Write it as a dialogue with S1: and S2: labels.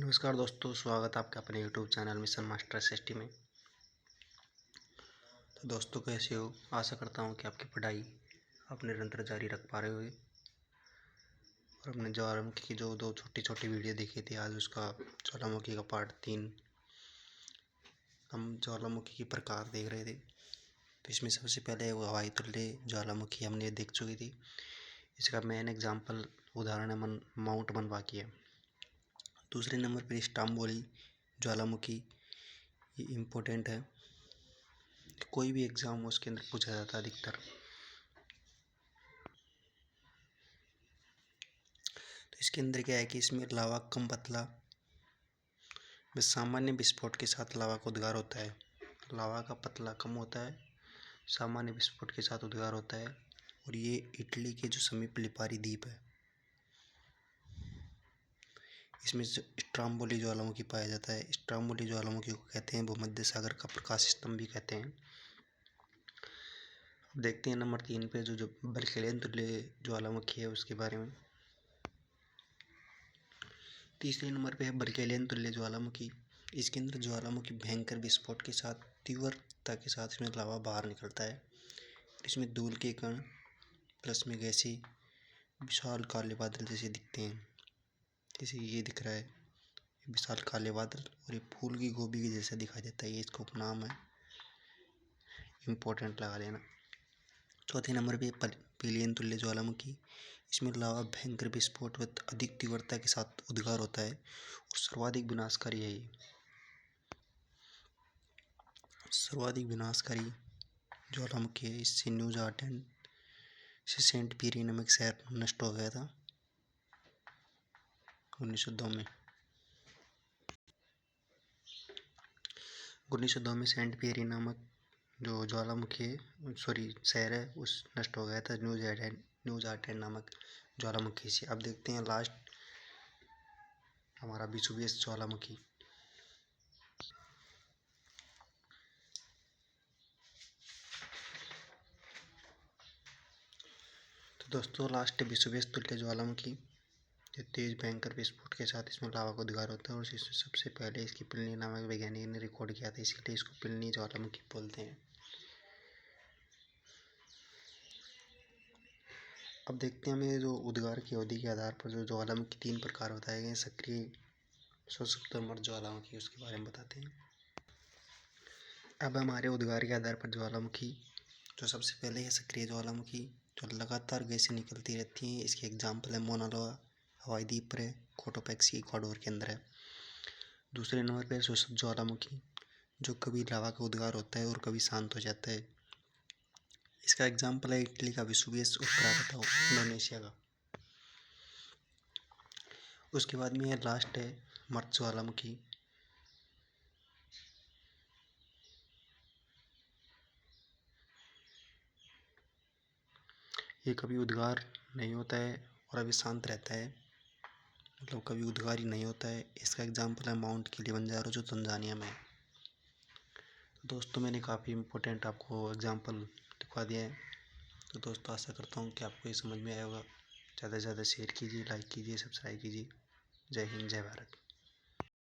S1: नमस्कार दोस्तों, स्वागत है आपका अपने YouTube channel mission master SST में। तो दोस्तों, कैसे हो? आशा करता हूँ कि आपकी पढ़ाई आप निरंतर जारी रख पा रहे हो। और हमने ज्वालामुखी की जो दो छोटी छोटी वीडियो देखी थी, आज उसका ज्वालामुखी का पार्ट 3 हम ज्वालामुखी के प्रकार देख रहे थे। तो इसमें सबसे पहले वो हवाई तुल्य ज्वालामुखी हमने देख चुकी थी। इसका मेन एग्जाम्पल उदाहरण है माउंट मनवाकी है। दूसरे नंबर पर स्ट्रोम्बोली ज्वालामुखी, ये इम्पोर्टेंट है, कोई भी एग्जाम हो उसके अंदर पूछा जाता है अधिकतर। तो इसके अंदर क्या है कि इसमें लावा कम पतला में सामान्य विस्फोट के साथ लावा का उद्गार होता है। लावा का पतला कम होता है, सामान्य विस्फोट के साथ उद्गार होता है। और ये इटली के जो समीप लिपारी द्वीप है, इसमें स्ट्रोम्बोली ज्वालामुखी पाया जाता है। स्ट्रोम्बोली ज्वालामुखी को कहते हैं भूमध्य सागर का प्रकाश स्तंभ भी कहते हैं। अब देखते हैं नंबर 3 पे जो बल्केलियन तुल्य ज्वालामुखी है उसके बारे में। तीसरे नंबर पे है बल्केलियन तुल्य ज्वालामुखी। इसके अंदर ज्वालामुखी भयंकर विस्फोट के साथ तीव्रता के साथ इसमें लावा बाहर निकलता है। इसमें धूल के कण प्लस में गैसी विशाल काले बादल जैसे दिखते हैं। जैसे ये दिख रहा है, विशाल काले बादल, और ये फूल की गोभी के जैसा दिखाई देता है। ये इसका उपनाम है, इम्पोर्टेंट लगा लेना। चौथे नंबर पे पीलियन तुल्य ज्वालामुखी। इसमें लावा भयंकर विस्फोट व अधिक तीव्रता के साथ उद्गार होता है और सर्वाधिक विनाशकारी है। ये सर्वाधिक विनाशकारी ज्वालामुखी है। इससे न्यूज़ार्डेन से सेंट पीरी नामक शहर नष्ट हो गया था 1902 में। 1902 में सेंट पीरी नामक जो ज्वालामुखी है, शहर है, उस नष्ट हो गया था न्यूज़ार्डेन नामक ज्वालामुखी से। अब देखते हैं लास्ट हमारा वेसुवियस ज्वालामुखी। तो दोस्तों, लास्ट वेसुवियस तुल्य ज्वालामुखी, जो तेज भयंकर विस्फोट के साथ इसमें लावा का उद्गार होता है। और इसमें सबसे पहले इसकी प्लिनी नामक वैज्ञानिक ने रिकॉर्ड किया था, इसलिए इसको प्लिनी ज्वालामुखी बोलते हैं। अब देखते हैं हमें जो उद्गार की अवधि के आधार पर जो ज्वालामुखी 3 प्रकार बताए गए हैं, सक्रिय, सुषुप्त और मृत ज्वालामुखी, उसके बारे में बताते हैं। अब हमारे उद्गार के आधार पर ज्वालामुखी, जो सबसे पहले है सक्रिय ज्वालामुखी, जो लगातार गैसें निकलती रहती हैं। इसके एग्जाम्पल है मौना लोआ हवाई द्वीप पर है, कोटोपैक्सी इक्वाडोर के अंदर है। दूसरे नंबर पर सुषुप्त ज्वालामुखी, जो कभी लावा का उद्गार होता है और कभी शांत हो जाता है। इसका एग्जाम्पल है इटली का वेसुवियस और क्राटो इंडोनेशिया का। उसके बाद में लास्ट है मृत ज्वालामुखी। ये कभी उद्गार नहीं होता है और अभी शांत रहता है, मतलब कभी उद्गार ही नहीं होता है। इसका एग्जाम्पल है माउंट किलिमंजारो, जो तंजानिया में है। दोस्तों, मैंने काफ़ी इम्पोर्टेंट आपको एग्जाम्पल दिखा दिया है। तो दोस्तों, आशा करता हूँ कि आपको ये समझ में आया होगा। ज़्यादा से ज़्यादा शेयर कीजिए, लाइक कीजिए, सब्सक्राइब कीजिए। जय हिंद, जय भारत।